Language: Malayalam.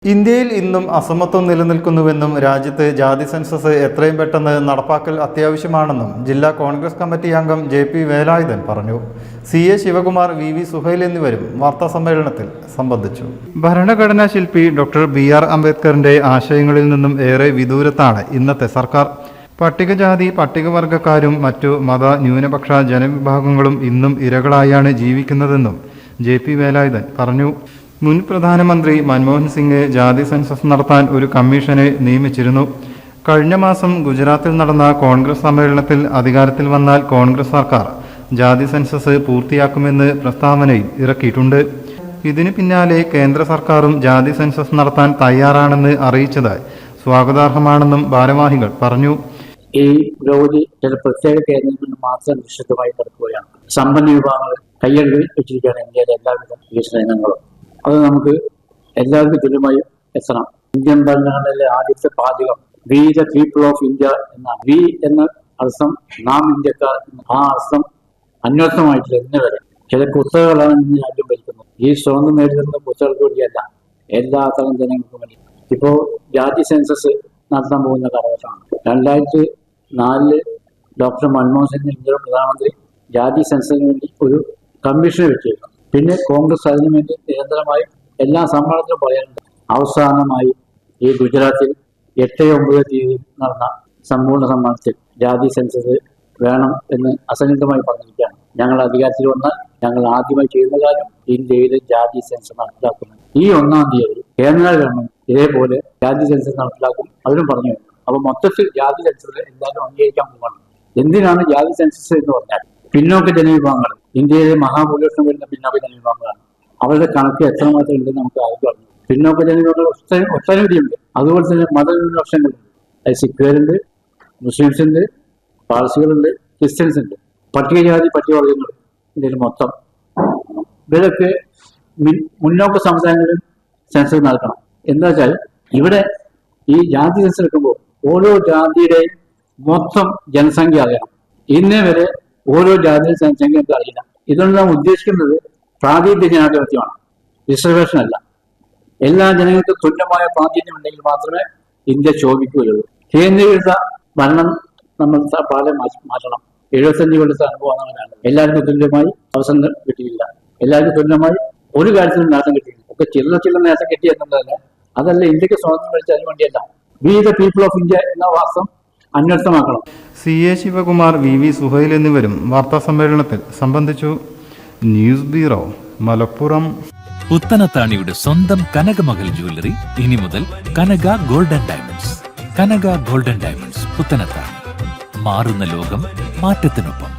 ഇന്ത്യയിൽ ഇന്നും അസമത്വം നിലനിൽക്കുന്നുവെന്നും രാജ്യത്ത് ജാതി സെൻസസ് എത്രയും പെട്ടെന്ന് നടപ്പാക്കൽ അത്യാവശ്യമാണെന്നും ജില്ലാ കോൺഗ്രസ് കമ്മിറ്റി അംഗം JP വേലായുധൻ പറഞ്ഞു. CA ശിവകുമാർ, VV സുഹൈൽ എന്നിവരും വാർത്താസമ്മേളനത്തിൽ സംബന്ധിച്ചു. ഭരണഘടനാ ശില്പി ഡോക്ടർ BR അംബേദ്കറിന്റെ ആശയങ്ങളിൽ നിന്നും ഏറെ വിദൂരത്താണ് ഇന്നത്തെ സർക്കാർ. പട്ടികജാതി പട്ടികവർഗക്കാരും മറ്റു മത ന്യൂനപക്ഷ ജനവിഭാഗങ്ങളും ഇന്നും ഇരകളായാണ് ജീവിക്കുന്നതെന്നും JP വേലായുധൻ പറഞ്ഞു. മുൻ പ്രധാനമന്ത്രി മൻമോഹൻ സിംഗ് ജാതി സെൻസസ് നടത്താൻ ഒരു കമ്മീഷനെ നിയമിച്ചിരുന്നു. കഴിഞ്ഞ മാസം ഗുജറാത്തിൽ നടന്ന കോൺഗ്രസ് സമ്മേളനത്തിൽ അധികാരത്തിൽ വന്നാൽ കോൺഗ്രസ് സർക്കാർ ജാതി സെൻസസ് പൂർത്തിയാക്കുമെന്ന് പ്രസ്താവനയിൽ ഇറക്കിയിട്ടുണ്ട്. ഇതിന് പിന്നാലെ കേന്ദ്ര സർക്കാരും ജാതി സെൻസസ് നടത്താൻ തയ്യാറാണെന്ന് അറിയിച്ചത് സ്വാഗതാർഹമാണെന്നും ഭാരവാഹികൾ പറഞ്ഞു. ഈ പുരോഗതി ചില പ്രത്യേക കേന്ദ്രങ്ങളിൽ മാത്രം നിശ്ചിതമായി കിടക്കുകയാണ്. സമ്പന്ന വിഭാഗങ്ങൾ കയ്യെഴുതി വെച്ചിരിക്കുകയാണ് ഇന്ത്യയിലെ എല്ലാവിധ വികസന രംഗങ്ങളും. അത് നമുക്ക് എല്ലാവർക്കും തുല്യമായി എത്തണം. ഇന്ത്യൻ ഭരണഘടനയിലെ ആദ്യത്തെ പാചകം we the people of India എന്നാണ്. വി എന്ന അർത്ഥം നാം ഇന്ത്യക്കാർ, ആ അർത്ഥം അന്വർത്ഥമായിട്ടില്ല ഇന്ന് വരെ. ചില കുത്തകളാണ് ഇന്ന് രാജ്യം ഭരിക്കുന്നത്. ഈ സ്വാതന്ത്ര്യം നേടുന്ന കുത്തകൾക്ക് വേണ്ടിയല്ല, എല്ലാ തരം ജനങ്ങൾക്കും വേണ്ടി. ഇപ്പോൾ ജാതി സെൻസസ് നടത്താൻ പോകുന്ന കാലഘട്ടമാണ്. 2004 ഡോക്ടർ മൻമോഹൻ സിംഗ് ഇന്ത്യയുടെ പ്രധാനമന്ത്രി ജാതി സെൻസസിന് വേണ്ടി ഒരു കമ്മീഷനെ വെച്ചിരുന്നു. പിന്നെ കോൺഗ്രസ് അതിനുവേണ്ടി നിരന്തരമായി എല്ലാ സമ്മേളനത്തിലും പറയാറുണ്ട്. അവസാനമായി ഈ ഗുജറാത്തിൽ 8-9 തീയതി നടന്ന സമ്പൂർണ്ണ സമ്മേളനത്തിൽ ജാതി സെൻസസ് വേണം എന്ന് അസന്നിഗ്ധമായി പറഞ്ഞിരിക്കുകയാണ്. ഞങ്ങൾ അധികാരത്തിൽ വന്നാൽ ഞങ്ങൾ ആദ്യമായി ചെയ്യുന്ന കാര്യം ഇന്ത്യയിൽ ജാതി സെൻസസ് നടപ്പിലാക്കുന്നു. ഈ 1-ാം തീയതി കേന്ദ്ര ഗവൺമെന്റ് ഇതേപോലെ ജാതി സെൻസസ് നടപ്പിലാക്കും, അതിനും പറഞ്ഞു. അപ്പൊ മൊത്തത്തിൽ ജാതി സെൻസസ് എല്ലാവരും അംഗീകരിക്കാൻ പോകണം. എന്തിനാണ് ജാതി സെൻസസ് എന്ന് പറഞ്ഞാൽ, പിന്നോക്ക ജനവിഭാഗങ്ങൾ ഇന്ത്യയിലെ മഹാഭൂരിപക്ഷം വരുന്ന പിന്നോക്ക ജനവിഭാഗങ്ങളാണ്. അവരുടെ കണക്ക് എത്രമാത്രം ഉണ്ടെന്ന് നമുക്ക് ആർക്കും അറിയാം. പിന്നോക്ക ജനവിഭാഗങ്ങൾ ഒട്ടനവധിയുണ്ട്. അതുപോലെ തന്നെ മതന്യൂനപക്ഷങ്ങളുണ്ട്. സിഖുകാരുണ്ട്, മുസ്ലിംസ് ഉണ്ട്, പാർസികളുണ്ട്, ക്രിസ്ത്യൻസ് ഉണ്ട്, പട്ടികജാതി പട്ടികവർഗങ്ങൾ ഇന്ത്യയിൽ മൊത്തം. ഇവരൊക്കെ മുന്നോക്ക സമുദായങ്ങളിൽ സെൻസസ് നടക്കണം. എന്താ വെച്ചാൽ ഇവിടെ ഈ ജാതി സെൻസസ് എടുക്കുമ്പോൾ ഓരോ ജാതിയുടെയും മൊത്തം ജനസംഖ്യ അറിയണം. ഇന്നേ വരെ ഓരോ ജാതിയുടെ ജനസംഖ്യ നമുക്ക് അറിയില്ല. ഇതുകൊണ്ട് നാം ഉദ്ദേശിക്കുന്നത് പ്രാതിനിധ്യ ജനാധിപത്യമാണ്, റിസർവേഷൻ അല്ല. എല്ലാ ജനങ്ങൾക്കും തുല്യമായ പ്രാതിനിധ്യം ഉണ്ടെങ്കിൽ മാത്രമേ ഇന്ത്യ ശോഭിക്കുകയുള്ളൂ. കേന്ദ്രീകൃത ഭരണം നമ്മൾ പാടെ മാറ്റണം. 75 കൊല്ലത്തെ അനുഭവമാണ്. എല്ലാവർക്കും തുല്യമായി അവസരം കിട്ടിയില്ല, എല്ലാവർക്കും തുല്യമായി ഒരു കാര്യത്തിലും നേട്ടം കിട്ടിയില്ല. ഒക്കെ ചില്ലറ നേട്ടം കിട്ടി എന്നുള്ളതല്ല. അതല്ല, ഇന്ത്യക്ക് സ്വാതന്ത്ര്യം മേടിച്ച അതിന് വേണ്ടിയല്ല. We the people of India എന്ന വാസം അന്വർത്ഥമാക്കണം. CA ശിവകുമാർ, VV സുഹൈൽ എന്നിവരും വാർത്താസമ്മേളനത്തിൽ സംബന്ധിച്ചു. News bureau, Malappuram. പുത്തനത്താണിയുടെ സ്വന്തം കനകമകൾ ജ്വല്ലറി ഇനി മുതൽ കനക ഗോൾഡൻ ഡയമണ്ട്സ്. കനക ഗോൾഡൻ ഡയമണ്ട്സ്, പുത്തനത്താണി. മാറുന്ന ലോകം, മാറ്റത്തിനൊപ്പം.